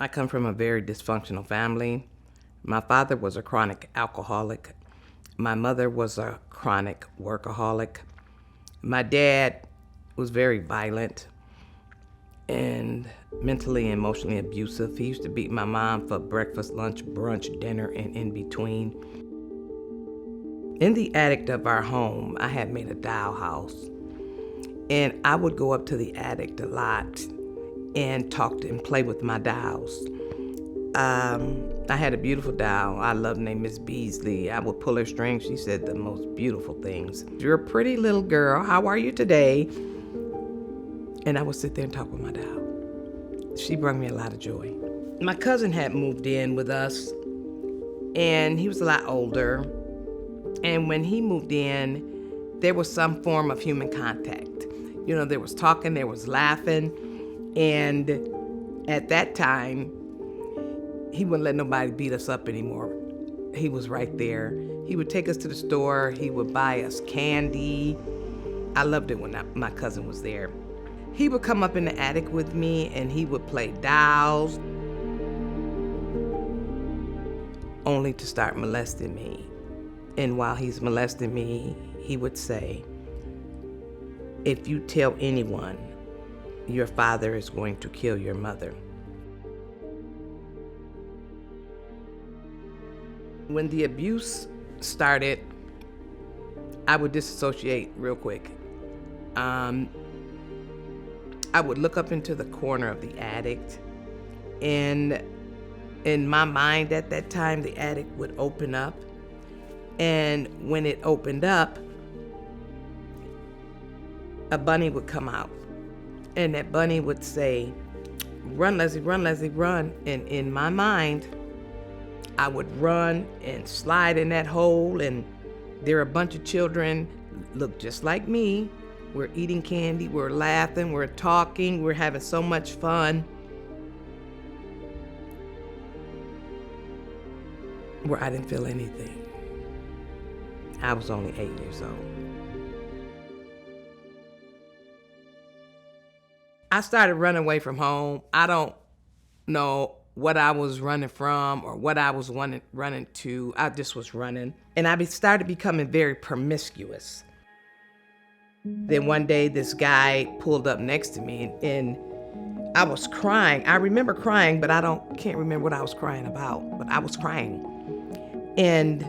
I come from a very dysfunctional family. My father was a chronic alcoholic. My mother was a chronic workaholic. My dad was very violent and mentally and emotionally abusive. He used to beat my mom for breakfast, lunch, brunch, dinner, and in between. In the attic of our home, I had made a doll house. And I would go up to the attic a lot and talk and play with my dolls. I had a beautiful doll I loved named Miss Beasley. I would pull her string. She said the most beautiful things. "You're a pretty little girl. How are you today?" And I would sit there and talk with my doll. She brought me a lot of joy. My cousin had moved in with us, and he was a lot older. And when he moved in, there was some form of human contact. You know, there was talking, there was laughing. And at that time, he wouldn't let nobody beat us up anymore. He was right there. He would take us to the store. He would buy us candy. I loved it when my cousin was there. He would come up in the attic with me and he would play dolls, only to start molesting me. And while he's molesting me, he would say, "If you tell anyone, your father is going to kill your mother." When the abuse started, I would disassociate real quick. I would look up into the corner of the attic, and in my mind at that time, the attic would open up. And when it opened up, a bunny would come out. And that bunny would say, "Run, Leslie, run, Leslie, run." And in my mind, I would run and slide in that hole, and there are a bunch of children look just like me. We're eating candy, we're laughing, we're talking, we're having so much fun. Where I didn't feel anything. I was only 8 years old. I started running away from home. I don't know what I was running from or what I was running to. I just was running. And I started becoming very promiscuous. Then one day, this guy pulled up next to me and I was crying. I remember crying, but can't remember what I was crying about, but I was crying. And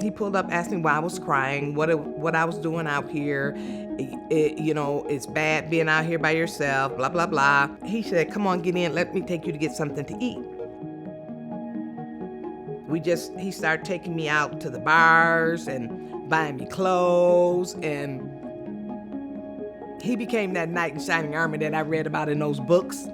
he pulled up, asked me why I was crying, what I was doing out here. It's bad being out here by yourself, blah, blah, blah. He said, "Come on, get in. Let me take you to get something to eat." He started taking me out to the bars and buying me clothes. And he became that knight in shining armor that I read about in those books.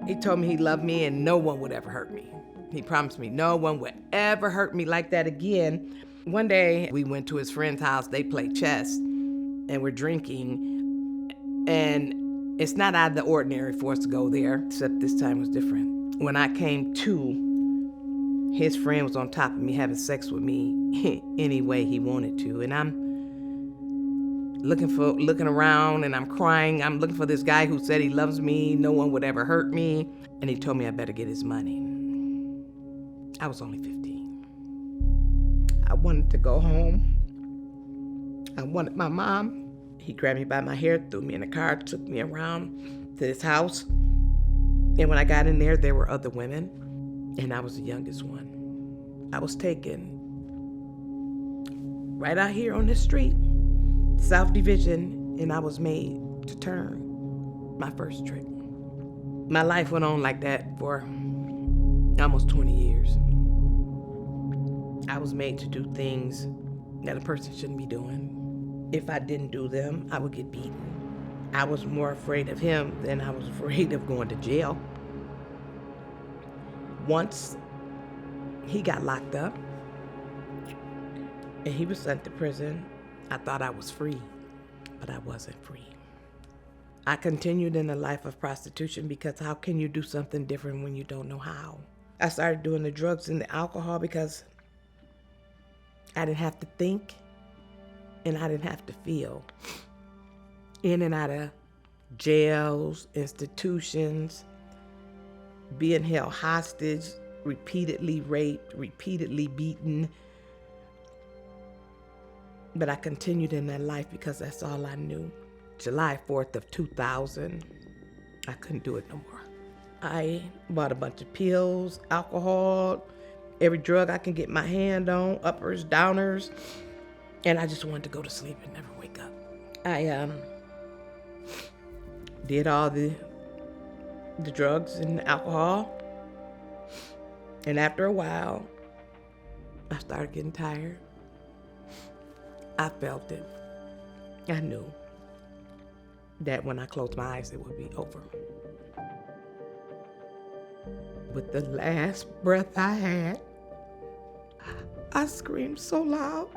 He told me he loved me and no one would ever hurt me. He promised me no one would ever hurt me like that again. One day, we went to his friend's house. They played chess, and we're drinking. And it's not out of the ordinary for us to go there, except this time was different. When I came to, his friend was on top of me having sex with me any way he wanted to. And I'm looking around, and I'm crying. I'm looking for this guy who said he loves me. No one would ever hurt me. And he told me I better get his money. I was only 15. I wanted to go home. I wanted my mom. He grabbed me by my hair, threw me in the car, took me around to his house. And when I got in there were other women, and I was the youngest one. I was taken right out here on this street, South Division, and I was made to turn my first trick. My life went on like that for almost 20 years. I was made to do things that a person shouldn't be doing. If I didn't do them, I would get beaten. I was more afraid of him than I was afraid of going to jail. Once he got locked up and he was sent to prison, I thought I was free, but I wasn't free. I continued in the life of prostitution because how can you do something different when you don't know how? I started doing the drugs and the alcohol because I didn't have to think and I didn't have to feel. In and out of jails, institutions, being held hostage, repeatedly raped, repeatedly beaten. But I continued in that life because that's all I knew. July 4th of 2000, I couldn't do it no more. I bought a bunch of pills, alcohol, every drug I can get my hand on, uppers, downers, and I just wanted to go to sleep and never wake up. I did all the drugs and alcohol, and after a while, I started getting tired. I felt it. I knew that when I closed my eyes, it would be over. With the last breath I had, I screamed so loud,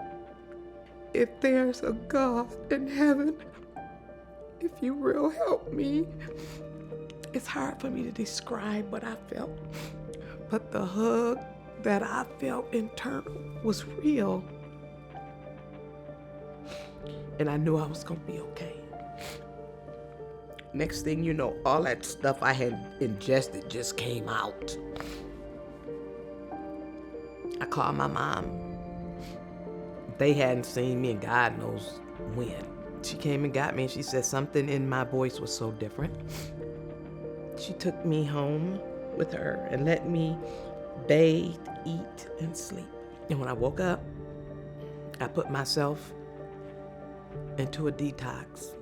"If there's a God in heaven, if you will help me." It's hard for me to describe what I felt, but the hug that I felt internal was real. And I knew I was gonna be okay. Next thing you know, all that stuff I had ingested just came out. I called my mom. They hadn't seen me in God knows when. She came and got me, and she said something in my voice was so different. She took me home with her and let me bathe, eat, and sleep. And when I woke up, I put myself into a detox.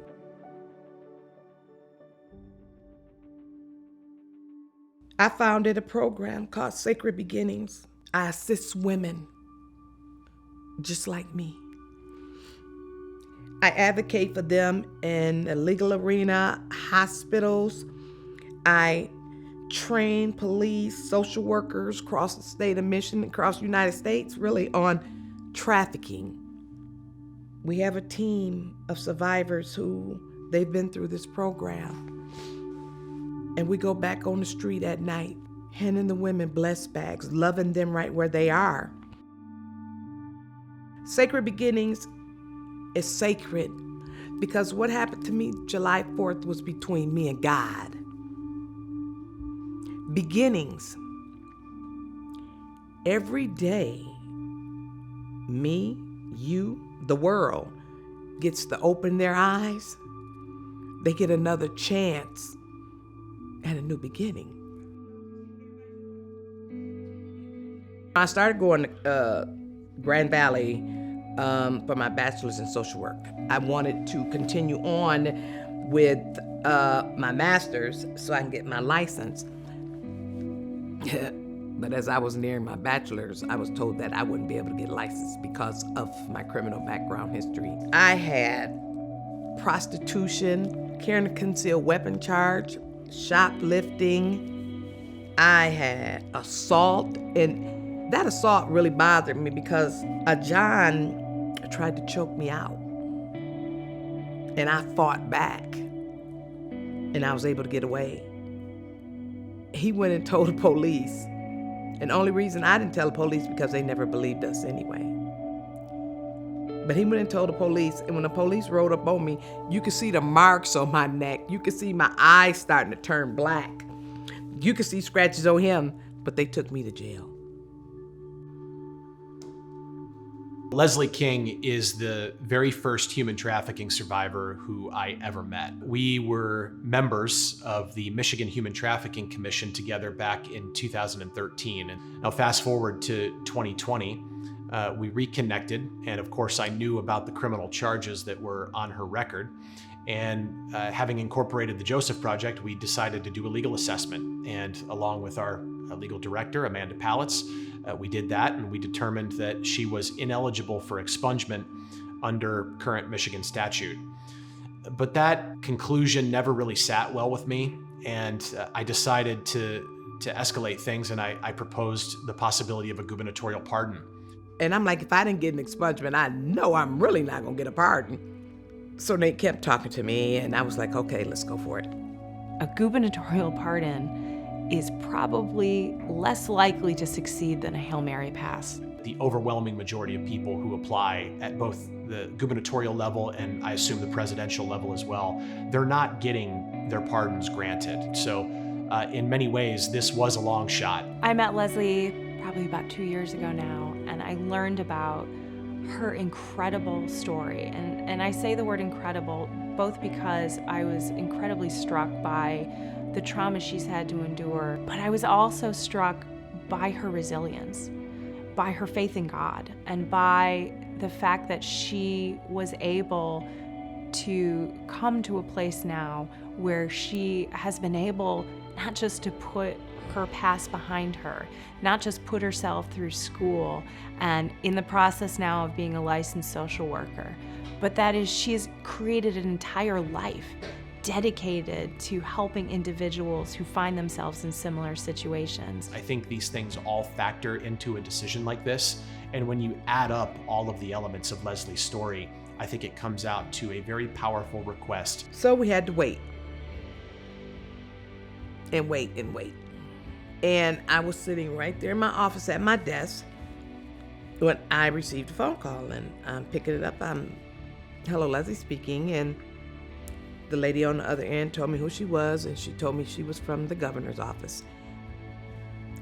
I founded a program called Sacred Beginnings. I assist women just like me. I advocate for them in the legal arena, hospitals. I train police, social workers across the state of Michigan, across the United States, really on trafficking. We have a team of survivors who they've been through this program. And we go back on the street at night, handing the women blessed bags, loving them right where they are. Sacred Beginnings is sacred because what happened to me July 4th was between me and God. Beginnings. Every day, me, you, the world gets to open their eyes. They get another chance at a new beginning. I started going to Grand Valley for my bachelor's in social work. I wanted to continue on with my master's so I can get my license. But as I was nearing my bachelor's, I was told that I wouldn't be able to get licensed because of my criminal background history. I had prostitution, carrying a concealed weapon charge, shoplifting. I had assault, and that assault really bothered me because a John tried to choke me out. And I fought back, and I was able to get away. He went and told the police. And the only reason I didn't tell the police because they never believed us anyway. But he went and told the police, and when the police rode up on me, you could see the marks on my neck. You could see my eyes starting to turn black. You could see scratches on him, but they took me to jail. Leslie King is the very first human trafficking survivor who I ever met. We were members of the Michigan Human Trafficking Commission together back in 2013. And now fast forward to 2020, we reconnected. And of course, I knew about the criminal charges that were on her record. And having incorporated the Joseph Project, we decided to do a legal assessment. And along with our legal director, Amanda Palitz, we did that, and we determined that she was ineligible for expungement under current Michigan statute. But that conclusion never really sat well with me, and I decided to escalate things, and I proposed the possibility of a gubernatorial pardon. And I'm like, if I didn't get an expungement, I know I'm really not gonna get a pardon. So they kept talking to me, and I was like, okay, let's go for it. A gubernatorial pardon is probably less likely to succeed than a Hail Mary pass. the overwhelming majority of people who apply at both the gubernatorial level and I assume the presidential level as well, they're not getting their pardons granted. So in many ways, this was a long shot. I met Leslie probably about 2 years ago now, and I learned about her incredible story. And I say the word incredible both because I was incredibly struck by the trauma she's had to endure, but I was also struck by her resilience, by her faith in God, and by the fact that she was able to come to a place now where she has been able not just to put her past behind her, not just put herself through school and in the process now of being a licensed social worker, but that is she's created an entire life dedicated to helping individuals who find themselves in similar situations. I think these things all factor into a decision like this, and when you add up all of the elements of Leslie's story, I think it comes out to a very powerful request. So we had to wait. And wait and wait. And I was sitting right there in my office at my desk when I received a phone call, and I'm picking it up. Hello, Leslie speaking, and the lady on the other end told me who she was, and she told me she was from the governor's office.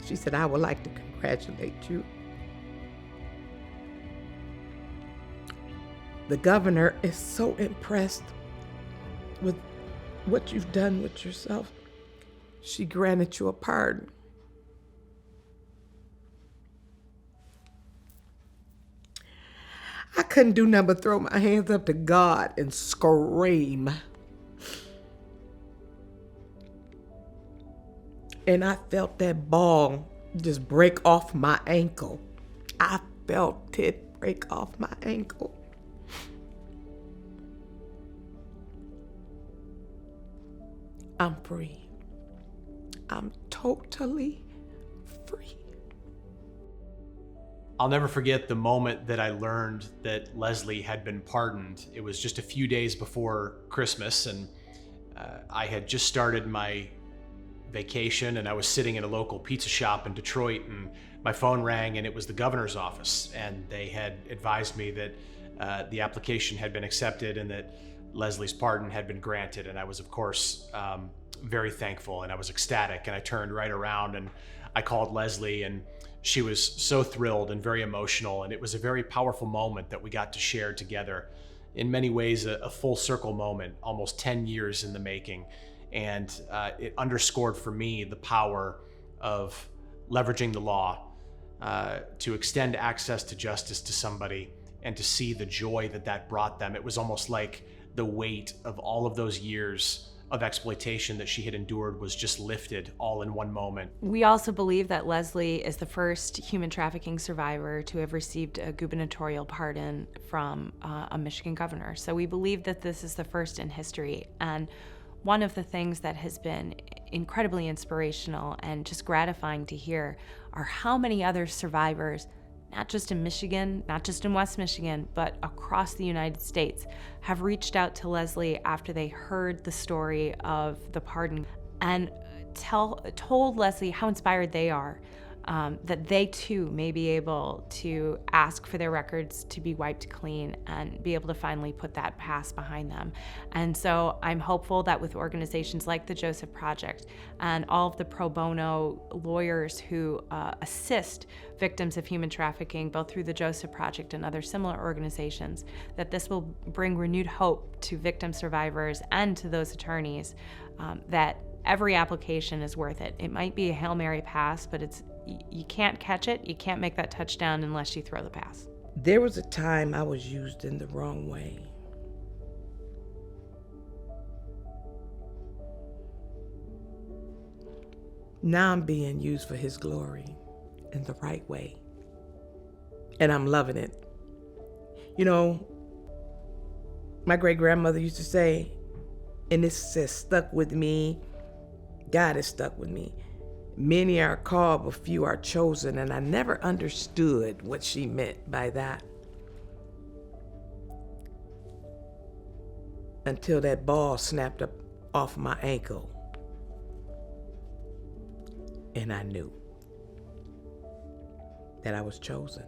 She said, "I would like to congratulate you. The governor is so impressed with what you've done with yourself. She granted you a pardon." I couldn't do nothing but throw my hands up to God and scream. And I felt that ball just break off my ankle. I felt it break off my ankle. I'm free. I'm totally free. I'll never forget the moment that I learned that Leslie had been pardoned. It was just a few days before Christmas, and I had just started my vacation, and I was sitting in a local pizza shop in Detroit, and my phone rang, and it was the governor's office, and they had advised me that the application had been accepted and that Leslie's pardon had been granted. And I was, of course, very thankful, and I was ecstatic, and I turned right around and I called Leslie, and she was so thrilled and very emotional, and it was a very powerful moment that we got to share together. In many ways, a full circle moment, almost 10 years in the making. And it underscored for me the power of leveraging the law to extend access to justice to somebody and to see the joy that that brought them. It was almost like the weight of all of those years of exploitation that she had endured was just lifted all in one moment. We also believe that Leslie is the first human trafficking survivor to have received a gubernatorial pardon from a Michigan governor. So we believe that this is the first in history. And one of the things that has been incredibly inspirational and just gratifying to hear are how many other survivors, not just in Michigan, not just in West Michigan, but across the United States, have reached out to Leslie after they heard the story of the pardon and told Leslie how inspired they are, that they too may be able to ask for their records to be wiped clean and be able to finally put that past behind them. And so I'm hopeful that with organizations like the Joseph Project and all of the pro bono lawyers who assist victims of human trafficking, both through the Joseph Project and other similar organizations, that this will bring renewed hope to victim survivors and to those attorneys that every application is worth it. It might be a Hail Mary pass, but you can't catch it, you can't make that touchdown unless you throw the pass. There was a time I was used in the wrong way. Now I'm being used for His glory in the right way. And I'm loving it. You know, my great-grandmother used to say, and this has stuck with me, God has stuck with me, many are called, but few are chosen. And I never understood what she meant by that until that ball snapped up off my ankle. And I knew that I was chosen.